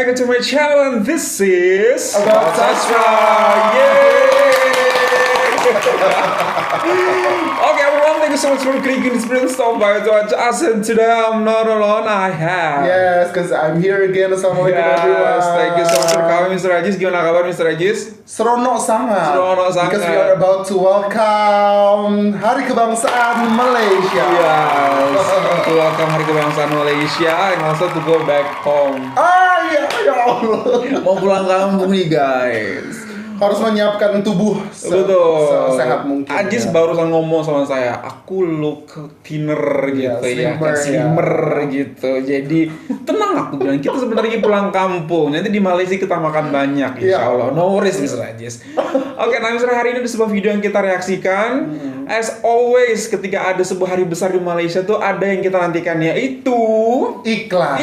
back into my channel and this is About Sastra. Okay, everyone, thank you so much for clicking this video. Stop by to watch us, and today I'm not alone. I have Yes, because I'm here again. Assalamualaikum everyone. thank you so much for coming, Mr. Ajis. Gimana kabar, Mr. Ajis? Seronok sangat. Seronok sangat. Because we are about to welcome Hari Kebangsaan Malaysia. Yes, to welcome Hari Kebangsaan Malaysia and also to go back home. Ya Allah. Mau pulang kampung nih, guys. Harus menyiapkan tubuh Betul. sehat mungkin. Ajis ya. barusan ngomong sama saya, aku look thinner gitu ya, slimmer gitu. Jadi tenang, aku bilang kita sebenarnya pulang kampung. Nanti di Malaysia kita makan banyak, insya Allah. No worries, Mr. Ajis. Oke, nah Mr. hari ini ada sebuah video yang kita reaksikan. As always, ketika ada sebuah hari besar di Malaysia tuh ada yang kita nantikan, yaitu Iklan.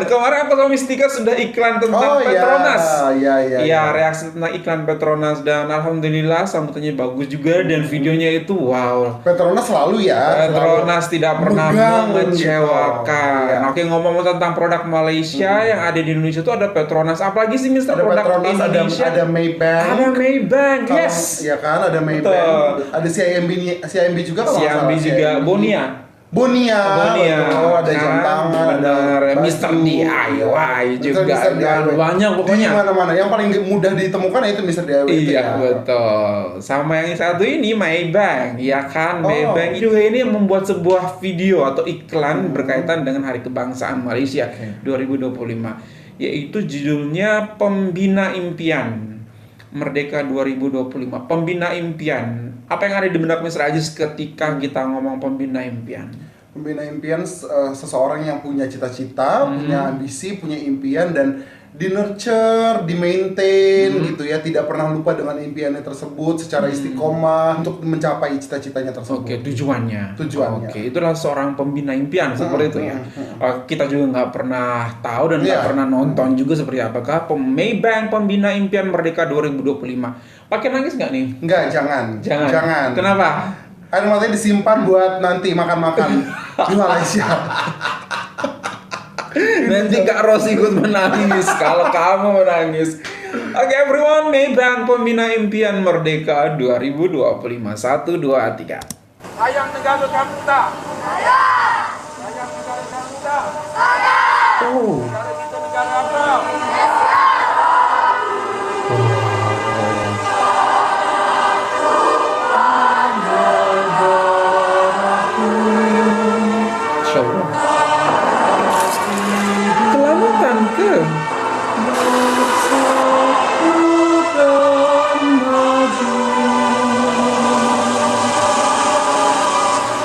Kemarin aku sama Mistika sudah iklan tentang Petronas. Iya. Reaksi tentang iklan Petronas dan alhamdulillah sambutannya bagus juga dan videonya itu wow. Petronas selalu ya. Petronas tidak pernah mengecewakan. Gitu. Iya. Oke, ngomong tentang produk Malaysia yang ada di Indonesia itu ada Petronas. Apalagi sih Mister Ada produk Petronas, Indonesia? ada Maybank. Ada Maybank, yes. Iya kan, ada Maybank. Betul. Ada CIMB juga kalau nggak CIMB salah. juga, Bonia. Betul, ada jam tangan, benar, ada Mister baju. DIY juga, Mr. dan DIY. banyak pokoknya. Di mana-mana, yang paling mudah ditemukan itu Mister DIY. itu Iya, ya. betul. Sama yang satu ini Maybank, ya kan? Oh. Maybank juga ini yang membuat sebuah video atau iklan berkaitan dengan Hari Kebangsaan Malaysia 2025, yaitu judulnya Pembina Impian Merdeka 2025. Pembina Impian. Apa yang ada di benak Mr. Ajis ketika kita ngomong pembina impian? Pembina impian seseorang yang punya cita-cita, punya ambisi, punya impian dan di nurture, di maintain gitu ya, tidak pernah lupa dengan impiannya tersebut secara istiqomah untuk mencapai cita-citanya tersebut. Oke, tujuannya. Tujuannya. Oke, itulah seorang pembina impian seperti itu ya. Kita juga nggak pernah tahu dan nggak pernah nonton juga seperti apakah Maybank Pembina Impian Merdeka 2025. Pakai nangis nggak nih? Enggak, jangan. Kenapa? Air matanya disimpan buat nanti makan-makan di Malaysia. Nanti Kak Ros ikut menangis kalau kamu menangis. Oke, everyone, Maybank Pembina Impian Merdeka 2025. 1, 2, 3. Sayang negara kamu tak? Sayang. Sayang negara kamu tak? Sayang. Negara kita negara apa? Kelantan ke?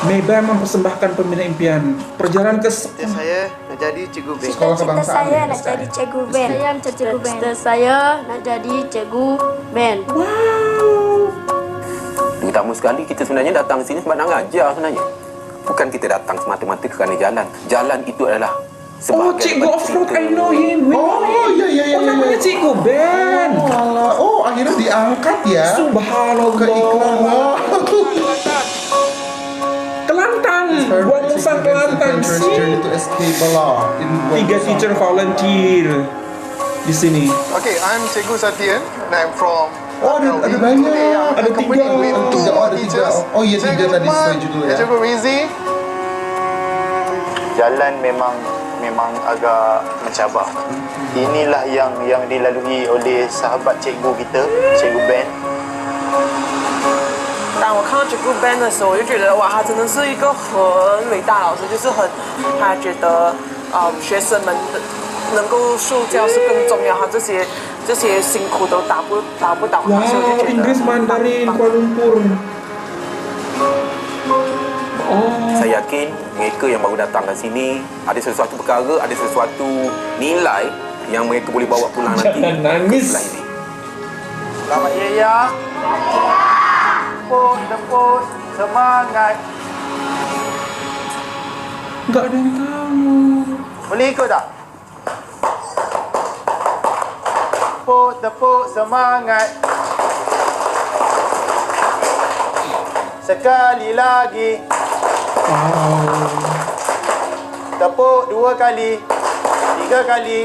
Maybank mempersembahkan Pembina Impian perjalanan ke Saya nak jadi cikgu Ben. Sekolah Cita kebangsaan. saya nak jadi cikgu band. Saya nak jadi cikgu band. Cita saya nak jadi cikgu band. Pertama sekali kita sebenarnya datang sini sebab nak ngajar sebenarnya. Bukan kita datang semata-mata kerana jalan. Jalan itu adalah Oh, Cikgu Off-Road, I know him. Oh, iya. Oh, namanya Cikgu Ben. Oh, akhirnya diangkat ya. Subhanallah. Ke iklan. Kelantan, buat musang Kelantan sih. Journey to escape Bala. 3 teacher volunteer di sini. Okay, I'm Cikgu Satyan and I'm from Oh, ada banyak. Ada accompanied tiga. with two Ada more tiga. teachers. Oh, iya, tiga Cikgu tadi Lukman sesuai judul ya. dan Cikgu Rizi. Jalan memang agak mencabar. Inilah yang dilalui oleh sahabat cikgu kita, Cikgu Ben. 当我看到 Cikgu Ben 的时候，我就觉得哇，他真的是一个很伟大的老师，就是他觉得学生们能够受教是更重要，他这些辛苦都达不到他，所以我就觉得 Inggris Mandarin Kuala Lumpur. Saya yakin mereka yang baru datang ke sini ada sesuatu perkara, ada sesuatu nilai yang mereka boleh bawa pulang nanti. Jangan nangis. Setelah ini. Selamat ya. Tepuk, semangat. Nggak ada yang tahu. Boleh ikut tak? Tepuk, semangat. Sekali lagi. Tepuk 2 kali, 3 kali.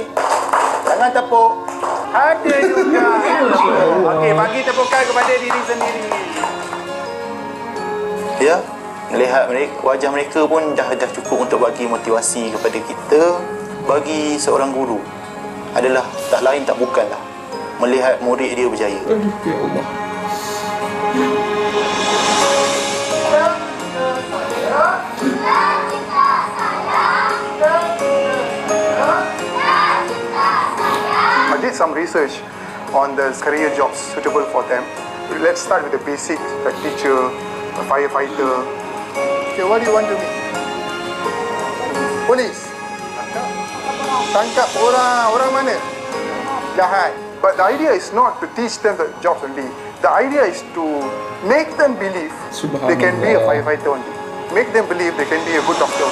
Jangan tepuk. Ada juga. Okey, bagi tepukan kepada diri sendiri. Ya, melihat mereka, wajah mereka pun dah cukup untuk bagi motivasi kepada kita. Bagi seorang guru adalah tak lain tak bukanlah melihat murid dia berjaya. Aduh, ya Allah. I did some research on the career jobs suitable for them. Let's start with the basic, like teacher, a firefighter. Okay, what do you want to be? Police. Tangkap orang mana? Jahat. But the idea is not to teach them the jobs only. The idea is to make them believe they can be a firefighter only. Make them believe they can be a good doctor.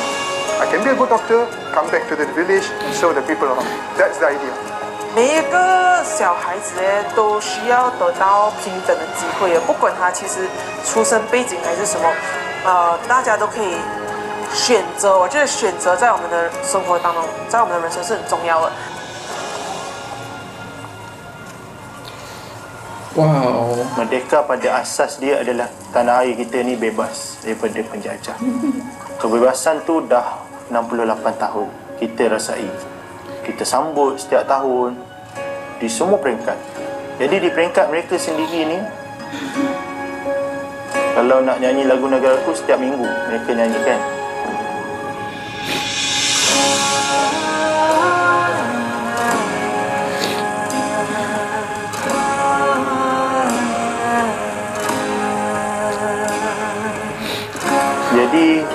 I can be a good doctor, come back to the village and serve the people around me. That's the idea. 每一个小孩子都需要得到平等的机会，不管他其实出身背景还是什么，大家都可以选择。我觉得选择在我们的生活当中，在我们的人生是很重要的。 Wow. Merdeka pada asas dia adalah tanah air kita ni bebas daripada penjajah. Kebebasan tu dah 68 tahun kita rasai. Kita sambut setiap tahun di semua peringkat. Jadi di peringkat mereka sendiri ni, kalau nak nyanyi lagu negaraku setiap minggu mereka nyanyikan. Jadi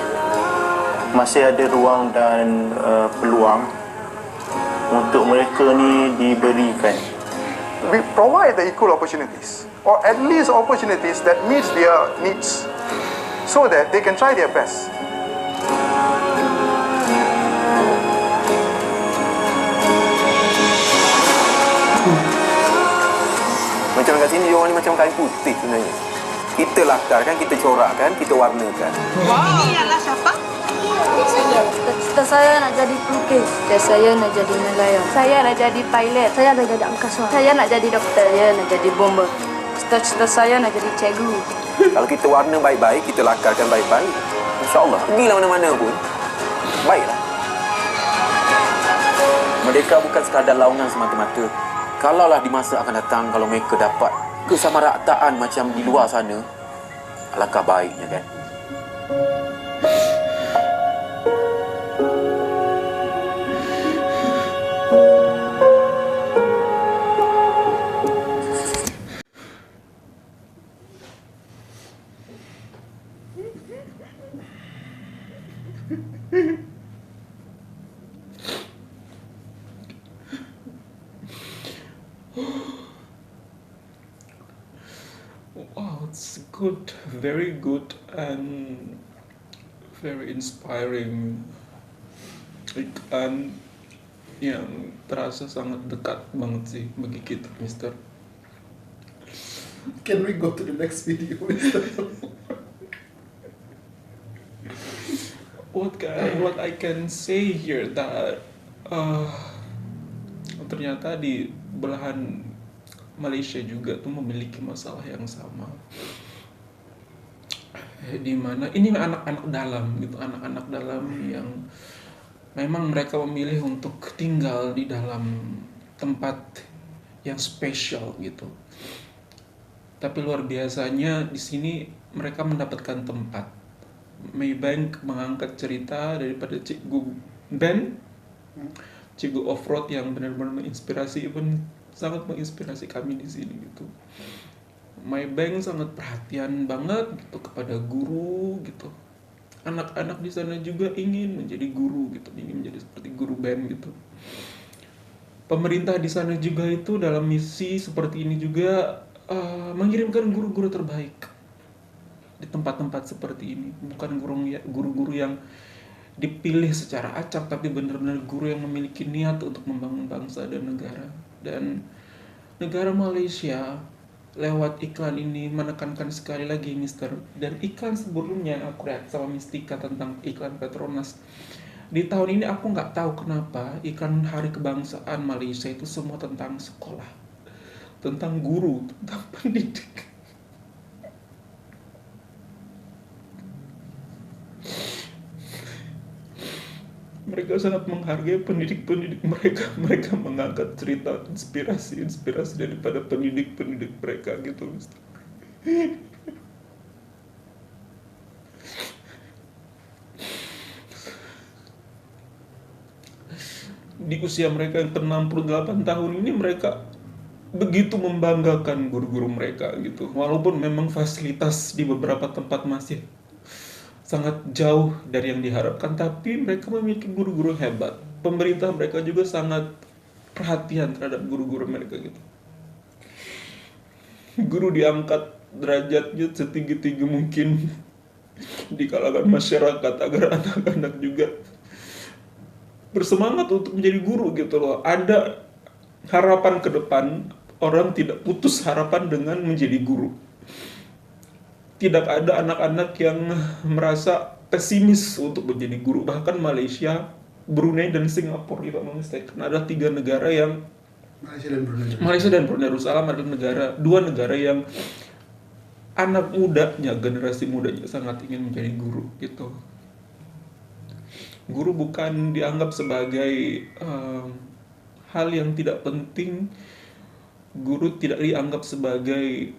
masih ada ruang dan peluang untuk mereka ni diberikan. We provide the equal opportunities, or at least opportunities that meets their needs, so that they can try their best. Macam kat sini diorang ni macam kain putih sebenarnya. Kita lakarkan, kita corakkan, kita warnakan. Wow. Ini adalah siapa? Cita saya nak jadi pelukis. Cita saya nak jadi nelayan. Saya nak jadi pilot. Saya nak jadi angkasa. Saya nak jadi doktor. Saya nak jadi bomber. Cita-cita saya nak jadi cikgu. Kalau kita warna baik-baik, kita lakarkan baik-baik, InsyaAllah, pergilah mana-mana pun, baiklah. Merdeka bukan sekadar laungan semata-mata. Kalaulah di masa akan datang, kalau mereka dapat kesamarataan macam di luar sana, alangkah baiknya kan. Wow, it's good, very good and very inspiring. Ikan yang terasa sangat dekat banget sih bagi kita, Mister. Can we go to the next video, Mister? What I can say here that ternyata di belahan Malaysia juga tuh memiliki masalah yang sama, di mana ini anak-anak dalam gitu, anak-anak dalam yang memang mereka memilih untuk tinggal di dalam tempat yang spesial gitu. Tapi luar biasanya di sini mereka mendapatkan tempat. Maybank mengangkat cerita daripada Cikgu Ben, Cikgu Offroad yang benar-benar menginspirasi, even sangat menginspirasi kami di sini gitu. Maybank sangat perhatian banget gitu kepada guru gitu. Anak-anak di sana juga ingin menjadi guru gitu, ingin menjadi seperti guru Ben gitu. Pemerintah di sana juga itu dalam misi seperti ini juga mengirimkan guru-guru terbaik di tempat-tempat seperti ini, bukan guru-guru yang dipilih secara acak, tapi benar-benar guru yang memiliki niat untuk membangun bangsa dan negara. Dan negara Malaysia lewat iklan ini menekankan sekali lagi, Mister, dan iklan sebelumnya aku lihat sama Mistika tentang iklan Petronas, Di tahun ini aku nggak tahu kenapa iklan Hari Kebangsaan Malaysia itu semua tentang sekolah, tentang guru, tentang pendidik. Mereka sangat menghargai pendidik-pendidik mereka. Mereka mengangkat cerita inspirasi daripada pendidik-pendidik mereka gitu. Di usia mereka yang ke-68 tahun ini mereka begitu membanggakan guru-guru mereka gitu. Walaupun memang fasilitas di beberapa tempat masih sangat jauh dari yang diharapkan, tapi mereka memiliki guru-guru hebat. Pemerintah mereka juga sangat perhatian terhadap guru-guru mereka gitu. Guru diangkat derajatnya setinggi-tinggi mungkin di kalangan masyarakat agar anak-anak juga bersemangat untuk menjadi guru gitu loh. Ada harapan ke depan, orang tidak putus harapan dengan menjadi guru. Tidak ada anak-anak yang merasa pesimis untuk menjadi guru. Bahkan Malaysia, Brunei, dan Singapura, if I'm not mistaken, ada 3 negara yang Malaysia dan Brunei Darussalam adalah dua negara yang anak mudanya, generasi mudanya sangat ingin menjadi guru gitu. Guru bukan dianggap sebagai hal yang tidak penting. Guru tidak dianggap sebagai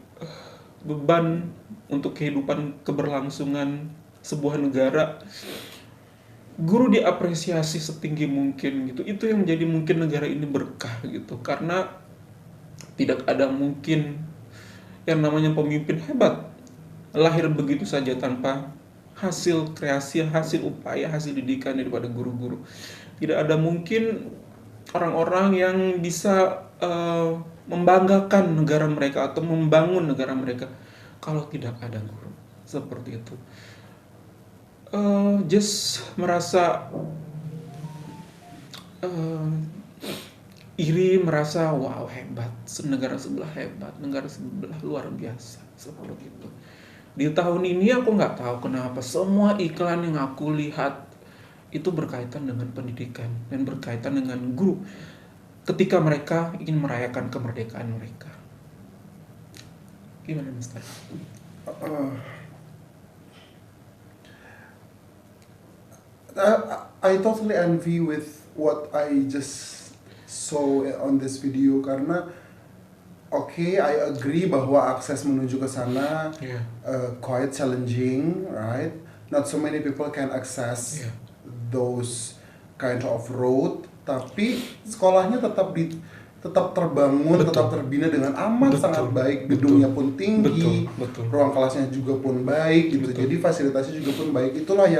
beban untuk kehidupan keberlangsungan sebuah negara. Guru diapresiasi setinggi mungkin gitu. Itu yang menjadi mungkin negara ini berkah gitu. Karena tidak ada mungkin yang namanya pemimpin hebat lahir begitu saja tanpa hasil kreasi, hasil upaya, hasil didikan daripada guru-guru. Tidak ada mungkin orang-orang yang bisa membanggakan negara mereka atau membangun negara mereka kalau tidak ada guru. Seperti itu. Just merasa iri, merasa wow hebat, negara sebelah hebat, negara sebelah luar biasa, seperti itu. Di tahun ini aku nggak tahu kenapa semua iklan yang aku lihat itu berkaitan dengan pendidikan dan berkaitan dengan guru ketika mereka ingin merayakan kemerdekaan mereka. Gimana Mister? I totally envy with what I just saw on this video karena I agree bahwa akses menuju ke sana quite challenging, right? Not so many people can access those kind of road, tapi sekolahnya tetap terbangun, tetap terbina dengan aman, sangat baik, gedungnya pun tinggi, ruang kelasnya juga pun baik gitu. Jadi fasilitasnya juga pun baik. Itulah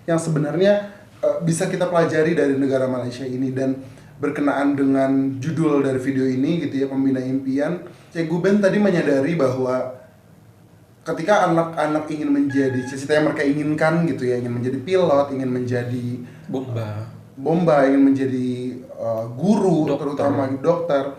yang sebenarnya bisa kita pelajari dari negara Malaysia ini. Dan berkenaan dengan judul dari video ini gitu ya, Pembina Impian, Cikgu Ben tadi menyadari bahwa ketika anak-anak ingin menjadi cita-cita yang mereka inginkan gitu ya, ingin menjadi pilot, ingin menjadi bomba, ingin menjadi guru, terutama dokter.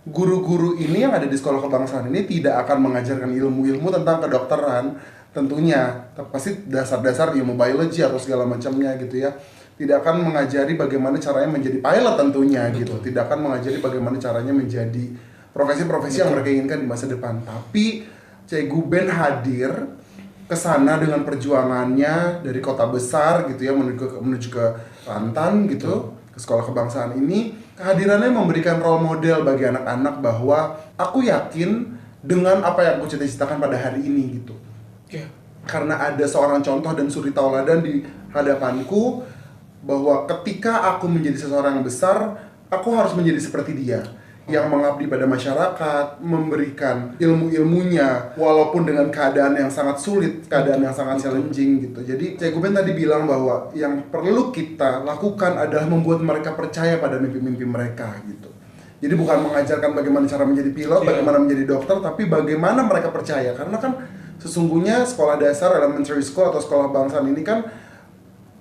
Guru-guru ini yang ada di sekolah kebangsaan ini tidak akan mengajarkan ilmu-ilmu tentang kedokteran tentunya, pasti dasar-dasar ilmu biologi atau segala macamnya gitu ya. Tidak akan mengajari bagaimana caranya menjadi pilot tentunya gitu. Tidak akan mengajari bagaimana caranya menjadi profesi-profesi yang mereka inginkan di masa depan. Tapi Cikgu Ben hadir ke sana dengan perjuangannya dari kota besar gitu ya menuju ke Rantan gitu, ke sekolah kebangsaan ini. Kehadirannya memberikan role model bagi anak-anak bahwa aku yakin dengan apa yang aku cita-citakan pada hari ini gitu. Karena ada seorang contoh dan suri tauladan di hadapanku bahwa ketika aku menjadi seseorang yang besar, aku harus menjadi seperti dia yang mengabdi pada masyarakat, memberikan ilmu-ilmunya walaupun dengan keadaan yang sangat sulit, keadaan yang sangat challenging gitu. Jadi Cikgu Ben tadi bilang bahwa yang perlu kita lakukan adalah membuat mereka percaya pada mimpi-mimpi mereka gitu. Jadi bukan mengajarkan bagaimana cara menjadi pilot, bagaimana menjadi dokter, tapi bagaimana mereka percaya. Karena kan sesungguhnya sekolah dasar, elementary school atau sekolah kebangsaan ini kan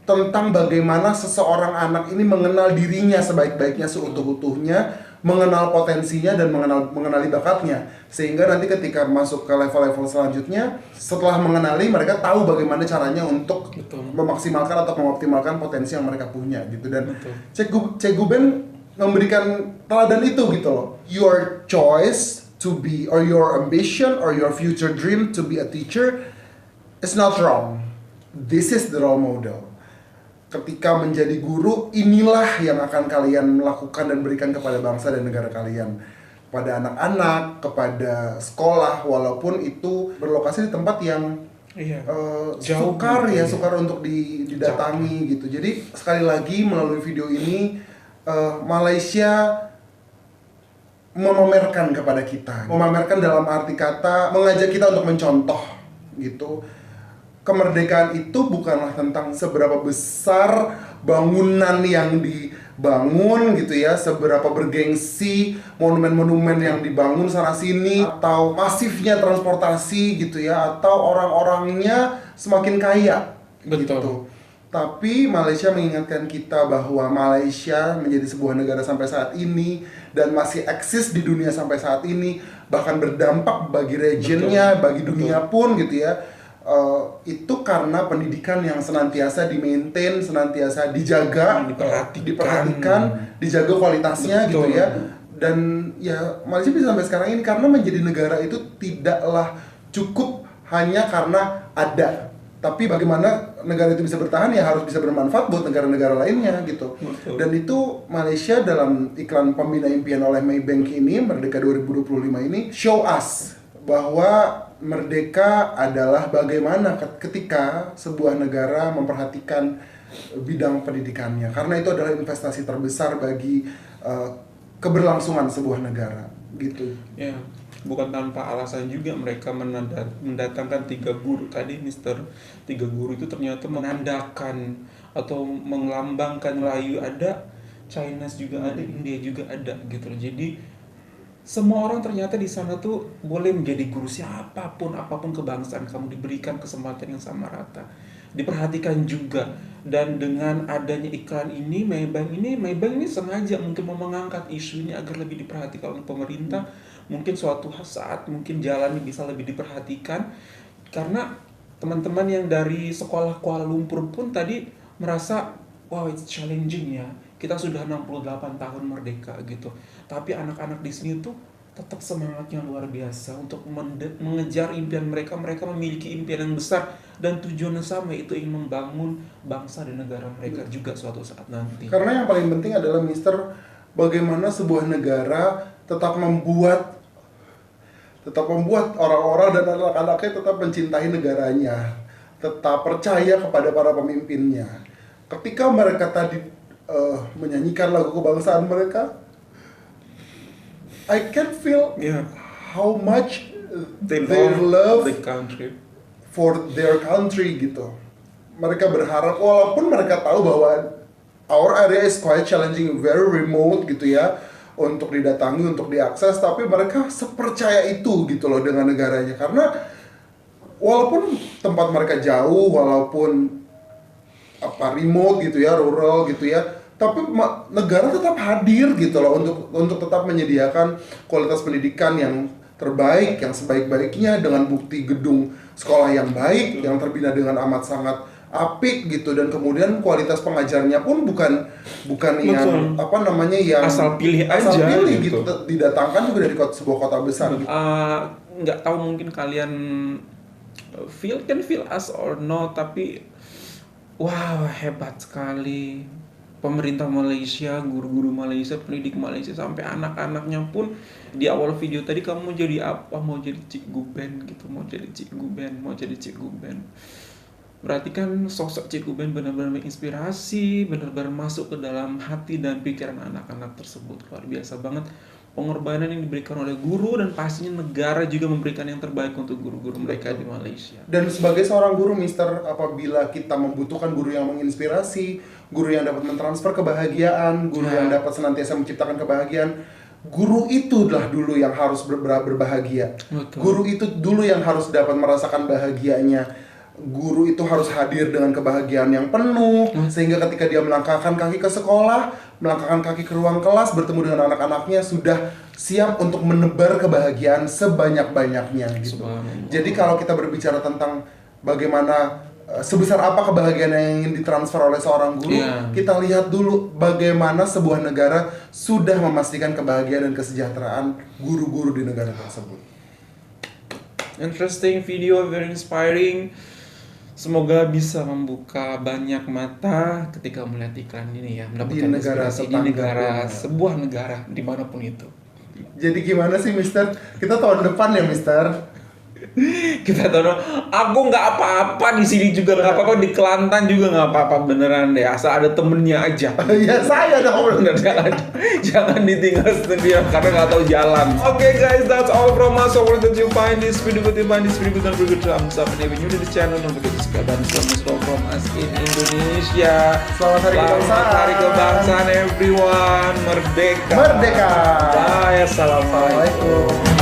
tentang bagaimana seseorang anak ini mengenal dirinya sebaik-baiknya, seutuh-utuhnya, mengenal potensinya dan mengenali bakatnya, sehingga nanti ketika masuk ke level-level selanjutnya, setelah mengenali mereka tahu bagaimana caranya untuk memaksimalkan atau mengoptimalkan potensi yang mereka punya gitu. Dan Cek Guben memberikan teladan itu gitu loh. Your choice to be, or your ambition or your future dream to be a teacher is not wrong. This is the role model. Ketika menjadi guru, inilah yang akan kalian lakukan dan berikan kepada bangsa dan negara kalian, kepada anak-anak, kepada sekolah, walaupun itu berlokasi di tempat yang sukar untuk didatangi gitu. Jadi sekali lagi melalui video ini Malaysia memamerkan kepada kita, memamerkan dalam arti kata mengajak kita untuk mencontoh gitu. Kemerdekaan itu bukanlah tentang seberapa besar bangunan yang dibangun gitu ya, seberapa bergengsi monumen-monumen yang dibangun sana sini, atau masifnya transportasi gitu ya, atau orang-orangnya semakin kaya. Betul. Gitu. Tapi Malaysia mengingatkan kita bahwa Malaysia menjadi sebuah negara sampai saat ini dan masih eksis di dunia sampai saat ini, bahkan berdampak bagi regionnya, bagi dunia pun gitu ya. Itu karena pendidikan yang senantiasa di-maintain, senantiasa dijaga, diperhatikan, dijaga kualitasnya gitu ya. Dan ya Malaysia bisa sampai sekarang ini karena menjadi negara itu tidaklah cukup hanya karena ada, tapi bagaimana negara itu bisa bertahan ya harus bisa bermanfaat buat negara-negara lainnya gitu. Dan itu Malaysia dalam iklan Pembina Impian oleh Maybank ini, Merdeka 2025 ini, show us bahwa merdeka adalah bagaimana ketika sebuah negara memperhatikan bidang pendidikannya, karena itu adalah investasi terbesar bagi keberlangsungan sebuah negara gitu. Ya, bukan tanpa alasan juga mereka mendatangkan 3 guru tadi, Mister. 3 guru itu ternyata menandakan atau melambangkan Melayu ada, Chinese juga ada, India juga ada gitu. Jadi semua orang ternyata di sana tuh boleh menjadi guru siapapun, apapun kebangsaan kamu, diberikan kesempatan yang sama rata, diperhatikan juga. Dan dengan adanya iklan ini, Maybank ini sengaja mungkin mau mengangkat isunya agar lebih diperhatikan oleh pemerintah. Mungkin suatu saat mungkin jalan bisa lebih diperhatikan, karena teman-teman yang dari sekolah Kuala Lumpur pun tadi merasa wow, it's challenging ya. Kita sudah 68 tahun merdeka gitu. Tapi anak-anak di sini tuh tetap semangatnya luar biasa untuk mengejar impian mereka. Mereka memiliki impian yang besar dan tujuannya sama, itu ingin membangun bangsa dan negara mereka juga suatu saat nanti. Karena yang paling penting adalah Mister, bagaimana sebuah negara tetap membuat orang-orang dan anak-anaknya tetap mencintai negaranya, tetap percaya kepada para pemimpinnya. Ketika mereka tadi menyanyikan lagu kebangsaan mereka, I can feel how much they love the country, for their country gitu. Mereka berharap, walaupun mereka tahu bahwa our area is quite challenging, very remote gitu ya, untuk didatangi, untuk diakses, tapi mereka sepercaya itu gitu loh dengan negaranya. Karena walaupun tempat mereka jauh, walaupun remote gitu ya, rural gitu ya, tapi negara tetap hadir gitu loh untuk tetap menyediakan kualitas pendidikan yang terbaik, yang sebaik-baiknya, dengan bukti gedung sekolah yang baik, yang terbina dengan amat sangat apik gitu, dan kemudian kualitas pengajarnya pun bukan yang yang asal pilih gitu. Didatangkan juga dari sebuah kota besar. Nggak tahu mungkin kalian feel us or not, tapi wow, hebat sekali pemerintah Malaysia, guru-guru Malaysia, pendidik Malaysia, sampai anak-anaknya pun. Di awal video tadi, kamu mau jadi apa? Mau jadi cikgu band gitu, mau jadi cikgu band. Berarti kan sosok cikgu band benar-benar menginspirasi, benar-benar masuk ke dalam hati dan pikiran anak-anak tersebut. Luar biasa banget pengorbanan yang diberikan oleh guru, dan pastinya negara juga memberikan yang terbaik untuk guru-guru mereka di Malaysia. Dan sebagai seorang guru, Mister, apabila kita membutuhkan guru yang menginspirasi, guru yang dapat mentransfer kebahagiaan, guru yang dapat senantiasa menciptakan kebahagiaan, guru itu adalah dulu yang harus berbahagia. Betul. Guru itu dulu yang harus dapat merasakan bahagianya. Guru itu harus hadir dengan kebahagiaan yang penuh, sehingga ketika dia melangkahkan kaki ke sekolah, melangkahkan kaki ke ruang kelas, bertemu dengan anak-anaknya, sudah siap untuk menebar kebahagiaan sebanyak-banyaknya gitu. Jadi kalau kita berbicara tentang bagaimana sebesar apa kebahagiaan yang ingin ditransfer oleh seorang guru, kita lihat dulu bagaimana sebuah negara sudah memastikan kebahagiaan dan kesejahteraan guru-guru di negara tersebut. Interesting video, very inspiring. Semoga bisa membuka banyak mata ketika melihat iklan ini ya, mendapatkan inspirasi di negara, sebuah negara dimanapun itu. Jadi gimana sih Mister? Kita tahun depan ya Mister? Kita tahu, aku nggak apa-apa di sini juga nggak apa-apa, di Kelantan juga nggak apa-apa, beneran deh, asal ada temennya aja. Ya saya dong. Jangan ditinggal sendirian karena nggak tahu jalan. Okay guys, that's all from us. So what did you find this video? Don't forget to thumbs up, and if you're new to the channel, don't forget to subscribe dan slow from us in Indonesia. Selamat Hari Kebangsaan everyone. Merdeka. Merdeka. Bye. Assalamualaikum.